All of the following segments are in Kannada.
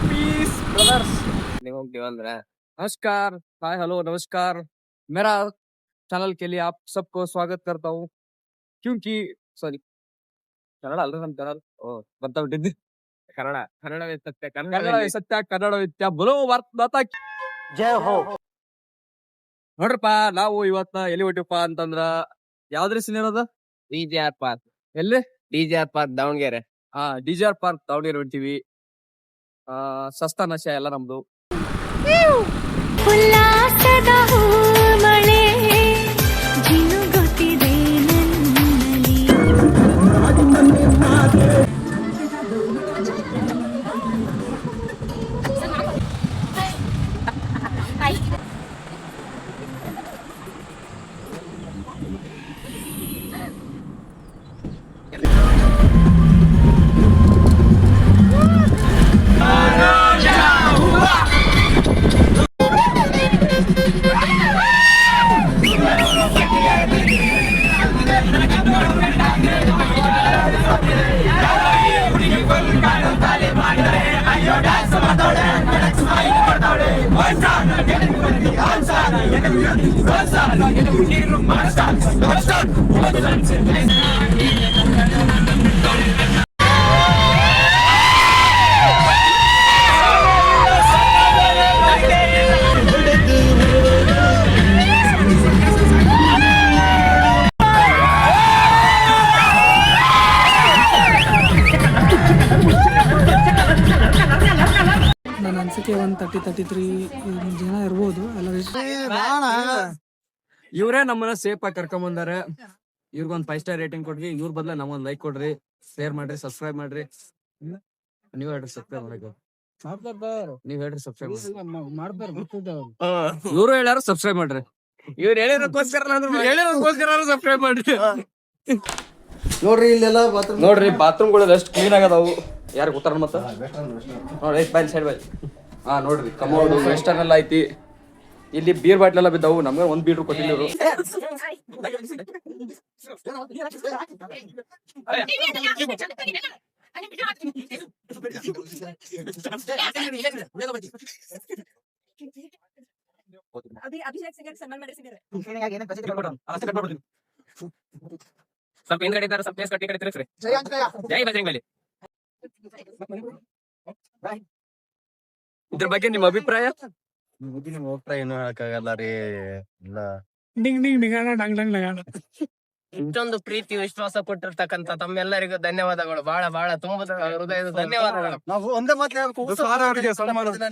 पीस ब्रदर्स नमस्कार, हाय हेलो नमस्कार। मेरा ಚಾನಲ್ के लिए आप सबको स्वागत करता हूँ क्योंकि सॉरी ಕನ್ನಡ ಅಲ್ರಿ ನಮ್ ಚಾನಲ್ ಬರ್ತಾಬಿಟ್ಟಿದ್ದೆ ಕನ್ನಡವೇ ಸತ್ಯ ಕನ್ನಡವೇ ನಿತ್ಯ ಬರೋ ಭಾರತ ಜಯ ಹೋ. ನೋಡ್ರಪ್ಪ, ನಾವು ಇವತ್ತ ಎಲ್ಲಿ ಹೊಟ್ಟಿಪ್ಪ ಅಂತಂದ್ರ ಯಾವ್ದ್ರಿ ಸಿನಿಮಾ ಅದ? DGR park. ಎಲ್ಲಿ? DGR park Davangere. DGR park Davangere ಹೊಂಟಿವಿ. ಸಸ್ತಾ ನಶೆ ಎಲ್ಲ ನಮ್ದು. ಉಲ್ಲಾಸದ ಮಳೆ ಜಿನುಗುತ್ತಿದೆ ನನ್ನಲ್ಲಿ. ನನ್ನ ಅನ್ಸಿಕೆ 133 ಜನ ಇರ್ಬೋದು. ಇವ್ರೇ ನಮ್ಮನ್ನ ಸೇಫ್ ಆಗಿ ಕರ್ಕೊಂಡ್ ಬಂದಾರೆ. ಇವ್ರಿಗೊಂದ್ 5 ಸ್ಟಾರ್ ರೇಟಿಂಗ್ ಕೊಡ್ರಿ. ಇವ್ರ ಬದಲ ನಮ್ಮೊಂದ್ ಲೈಕ್ ಕೊಡ್ರಿ, ಶೇರ್ ಮಾಡ್ರಿ, ಸಬ್ಸ್ಕ್ರೈಬ್ ಮಾಡ್ರಿ. ನೀವ್ ಹೇಳ್ರಿ ಸಬ್ಸ್ಕ್ರೈಬ್ ಮಾಡಕ್ಕೆ. ನೀವ್ ಹೇಳ್ರಿ ಸಬ್ಸ್ಕ್ರೈಬ್ ಇವ್ರು ಹೇಳ್ಯಾರು ಸಬ್ಸ್ಕ್ರೈಬ್ ಮಾಡ್ರಿ. ಇವ್ರು ಹೇಳಿರೋಕ್ಕೋಸ್ಕರ ಸಬ್ಸ್ಕ್ರೈಬ್ ಮಾಡ್ರಿ. ನೋಡ್ರಿ ಇಲ್ಲೆಲ್ಲ ನೋಡ್ರಿ ಬಾತ್ರೂಮ್ಗಳು ಎಷ್ಟು ಕ್ಲೀನ್ ಆಗದಾವು. ಯಾರು ಗೊತ್ತಾರ ಮತ್ತ ನೋಡಿ ಬೈ ಸೈಡ್ ಬೈ. ನೋಡ್ರಿ ಕಮೋಡ್ ವೆಸ್ಟರ್ನ್ ಎಲ್ಲ ಐತಿ. ಇಲ್ಲಿ ಬೀರ್ ಬಾಟ್ಲ್ ಎಲ್ಲ ಬಿದ್ದಾವು. ನಮ್ಗೆ ಒಂದ್ ಬೀರ್ ಕೊಟ್ಟಿಲ್ಲ ಇವ್ರು. ಸ್ವಲ್ಪ ಹಿಂದ್ಗಡೆ ಇದ್ದಾರೆ, ಸ್ವಲ್ಪ ಪ್ಲೇಸ್ ಕಟ್ಟಿ ಕಡೆ ತಿರ್ಸ್ರಿ. ಜೈ ಬಜರಂಗಬಲಿ. ಇದ್ರ ಬಗ್ಗೆ ನಿಮ್ಮ ಅಭಿಪ್ರಾಯ? ಏನು ಹೇಳಕ್ಕಾಗಲ್ಲ ರೀ. ಇಷ್ಟೊಂದು ಪ್ರೀತಿ ವಿಶ್ವಾಸ ಕೊಟ್ಟಿರ್ತಕ್ಕಂತ ತಮ್ಮೆಲ್ಲರಿಗೂ ಧನ್ಯವಾದಗಳು. ಬಹಳ ಬಹಳ ತುಂಬಾ ಹೃದಯದ ಧನ್ಯವಾದಗಳು. ನಾವು ಒಂದೇ ಮಾತು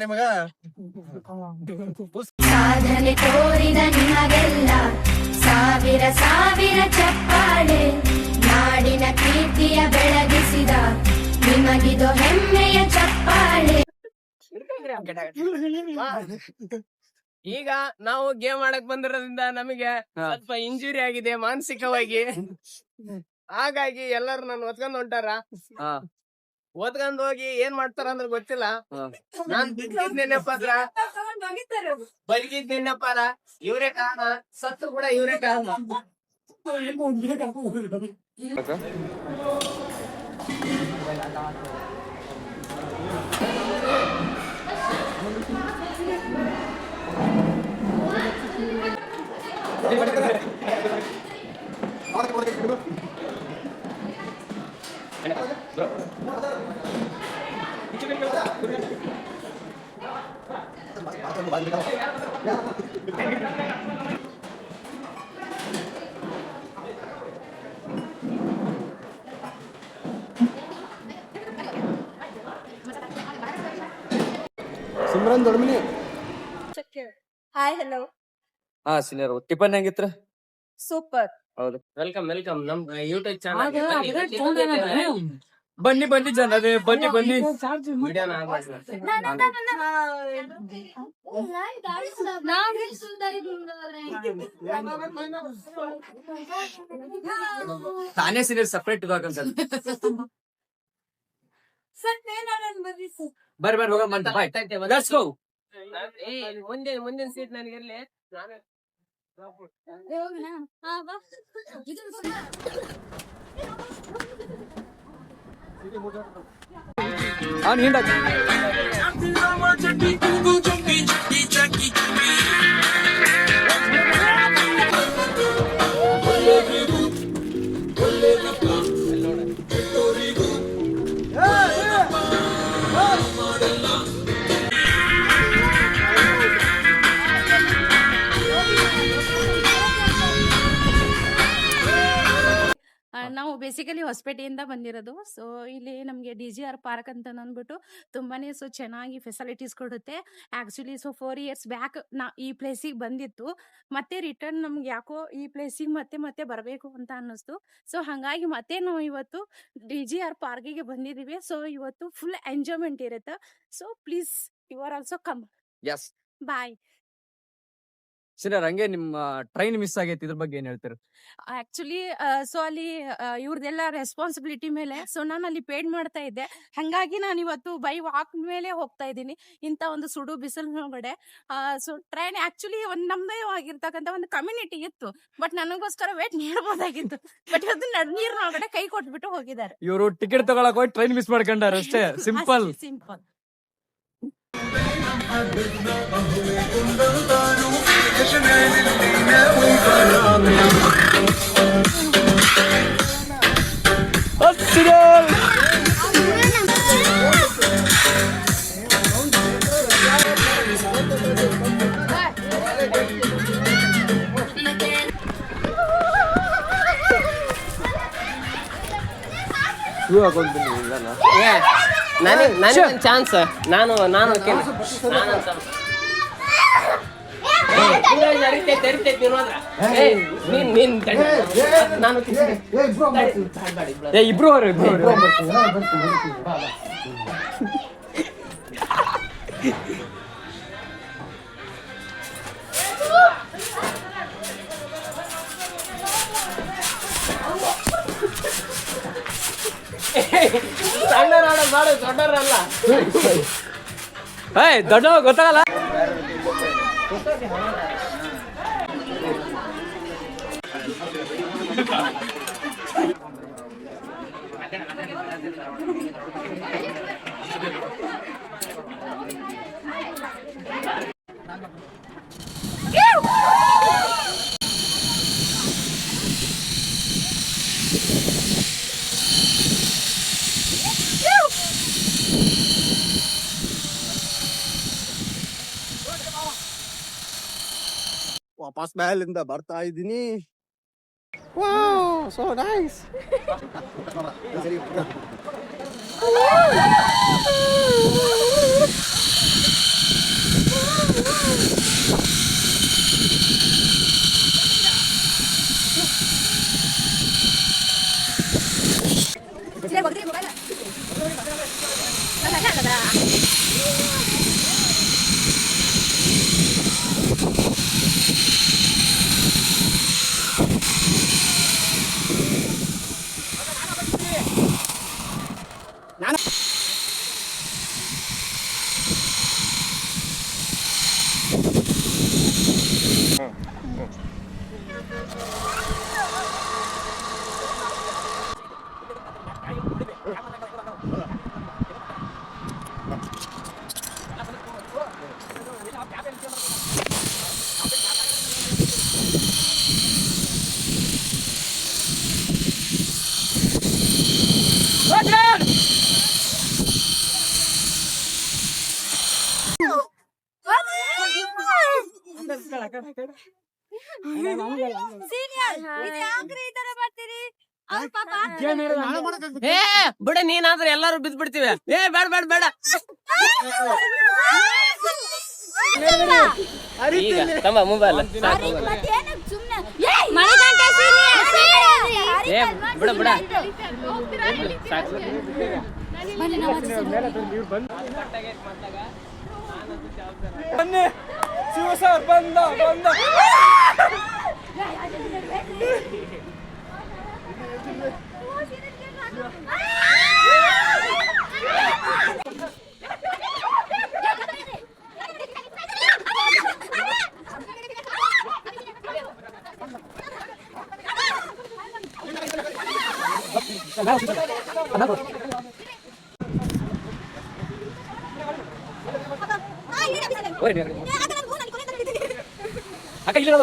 ನಿಮಗ ಸಾಧನೆ ತೋರಿದ ನಿಮಗೆಲ್ಲ ಸಾವಿರ ಸಾವಿರ ಚಪ್ಪಾಳೆ. ನಾಡಿನ ಕೀರ್ತಿಯ ಬೆಳಗಿಸಿದ ನಿಮಗಿದು ಹೆಮ್ಮೆಯ ಚಪ್ಪಾಳೆ. ಈಗ ನಾವು ಗೇಮ್ ಆಡಕ್ ಬಂದಿರೋದ್ರಿಂದ ನಮಗೆ ಸ್ವಲ್ಪ ಇಂಜುರಿ ಆಗಿದೆ ಮಾನಸಿಕವಾಗಿ. ಹಾಗಾಗಿ ಎಲ್ಲರೂ ನಾನು ಒತ್ಕೊಂಡ್ ಹೊಂಟಾರ. ಓದ್ಕೊಂಡ್ ಹೋಗಿ ಏನ್ ಮಾಡ್ತಾರ ಅಂದ್ರೆ ಗೊತ್ತಿಲ್ಲ. ನಾನ್ ಬಿದ್ದಿದ್ನೇನಪ್ಪಾದ್ರ ಬದುಕಿದ್ನೇನಪ್ಪಾರ ಇವ್ರೇ ಕಾರಣ, ಸತ್ತು ಕೂಡ ಇವ್ರೇ ಕಾರಣ. Simran Dodmani. Hi hello. Senior tiffin ಹೆಂಗಿತ್ರ? ಸೂಪರ್. ಹೌದು, ವೆಲ್ಕಮ್ ವೆಲ್ಕಮ್ ನಮ್ ಯೂಟ್ಯೂಬ್ ಚಾನಲ್. ಬನ್ನಿ ಬನ್ನಿ ಜನರೇ, ಬನ್ನಿ ಬನ್ನಿ. ತಾನೇ ಸೀನಿಯರ್ ಸಪ್ರೇಟ್ ಇದಾಕಂತ ಬರ್ರಿ ಬರ್ರಿ ಹೋಗೋಣ ಅಂತ. ಬಾಯ್, ಲೆಟ್ಸ್ ಗೋ. ಮುಂದಿನ ಸೀಟ್ ನನಗೆ ಇರ್ಲಿ. ಅವ್ನು ಹಿಂಡ ನಾವು ಬೇಸಿಕಲಿ ಹೊಸಪೇಟೆಯಿಂದ ಬಂದಿರೋದು. ಸೊ ಇಲ್ಲಿ ನಮಗೆ DGR ಪಾರ್ಕ್ ಅಂತ ಅಂದ್ಬಿಟ್ಟು ತುಂಬಾನೇ ಚೆನ್ನಾಗಿ ಫೆಸಿಲಿಟೀಸ್ ಕೊಡುತ್ತೆ. ಆಕ್ಚುಲಿ 4 ಇಯರ್ಸ್ ಬ್ಯಾಕ್ ಈ ಪ್ಲೇಸಿಗೆ ಬಂದಿತ್ತು. ಮತ್ತೆ ರಿಟರ್ನ್ ನಮ್ಗೆ ಯಾಕೋ ಈ ಪ್ಲೇಸಿಗೆ ಮತ್ತೆ ಬರಬೇಕು ಅಂತ ಅನ್ನಿಸ್ತು. ಸೊ ಹಾಗಾಗಿ ಮತ್ತೆ ನಾವು ಇವತ್ತು DGR ಪಾರ್ಕಿಗೆ ಬಂದಿದ್ದೀವಿ. ಸೊ ಇವತ್ತು ಫುಲ್ ಎಂಜಾಯ್ಮೆಂಟ್ ಇರುತ್ತೆ. So please you are also come. Yes bye. ಸರಿ, ಹಂಗೆ ನಿಮ್ಮ ಟ್ರೈನ್ ಮಿಸ್ ಆಗೈತಿ, ಇದ್ರ ಬಗ್ಗೆ ಏನ್ ಹೇಳ್ತೀರ? ಆಕ್ಚುಲಿ ಸೊ ಅಲ್ಲಿ ಇವ್ರದೆಲ್ಲ ರೆಸ್ಪಾನ್ಸಿಬಿಲಿಟಿ ಮೇಲೆ ಸೊ ನಾನು ಅಲ್ಲಿ ಪೇಡ್ ಮಾಡ್ತಾ ಇದ್ದೆ. ಹಂಗಾಗಿ ನಾನು ಇವತ್ತು ಬೈ ವಾಕ್ ಮೇಲೆ ಹೋಗ್ತಾ ಇದ್ದೀನಿ ಇಂಥ ಒಂದು ಸುಡು ಬಿಸಿಲಿನೊಳಗಡೆ. ಸೊ ಟ್ರೈನ್ ಆಕ್ಚುಲಿ ಒಂದು ನಮ್ಮದೇ ಆಗಿರ್ತಕ್ಕಂಥ ಒಂದು ಕಮ್ಯುನಿಟಿ ಇತ್ತು. ಬಟ್ ನನಗೋಸ್ಕರ ವೇಟ್ ಮಾಡ್ಬೋದಾಗಿತ್ತು. ಬಟ್ ಇವತ್ತು ನೀರಿನೊಳಗಡೆ ಕೈ ಕೊಟ್ಬಿಟ್ಟು ಹೋಗಿದ್ದಾರೆ. ಇವರು ಟಿಕೆಟ್ ತಗೊಳಕ್ ಹೋಗಿ ಟ್ರೈನ್ ಮಿಸ್ ಮಾಡ್ಕೊಂಡಾರ ಅಷ್ಟೇ. ಸಿಂಪಲ್. ಸಿಂಪಲ್. ನನಗೆ ಚಾನ್ಸ್ ನಾನು ಇಬ್ರು ಸಣ್ಣರಾಡ ಮಾಡು, ದೊಡ್ಡರಲ್ಲ. ದೊಡ್ಡ ಗೊತ್ತಾಗಲ್ಲ. ವಾಪಸ್ ಮೇಲಿಂದ ಬರ್ತಾ ಇದ್ದೀನಿ. Wow, so nice. ಬಿಡ, ನೀನಾದ್ರೆ ಎಲ್ಲಾರು ಬಿದ್ ಬಿಡ್ತೀವಿ. ಬೇಡ ಬೇಡ ಬೇಡ. ಈಗ ತಮ್ಮ ಮೊಬೈಲ್ ಬಿಡ ಬಿಡ. ಬನ್ನಿ, ಶಿವ ಸರ್ ಬಂದ. ಅಕ್ಕ ಇಲ್ಲ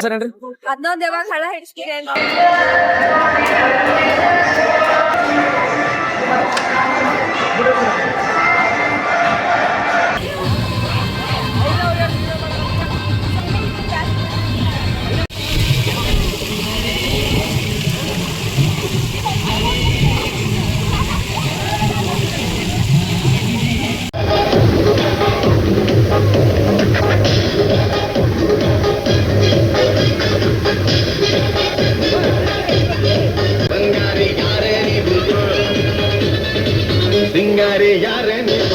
ಸರ್ ಏನ್ರಿ ಅದನ್ನೊಂದು ಯಾವಾಗ ಹಳ ಹಿಡಿಸ್ತೀರಿ ಅಂತ ಸಿಂಗಾರಿ ಯಾರೇ ನೀವು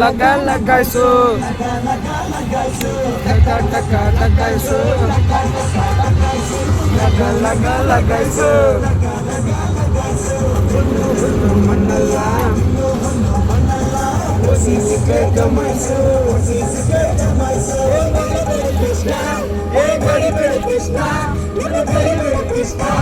ಲಗ ಲಗಾಯ್ಸು ಟಕ ಟಕ ಟಕಾಯ್ಸು ಲಗ ಲಗ ಲಗಾಯ್ಸು ಮಣ್ಣಲ್ಲ ಗಮನಿಸು ಕೃಷ್ಣ ಕೃಷ್ಣ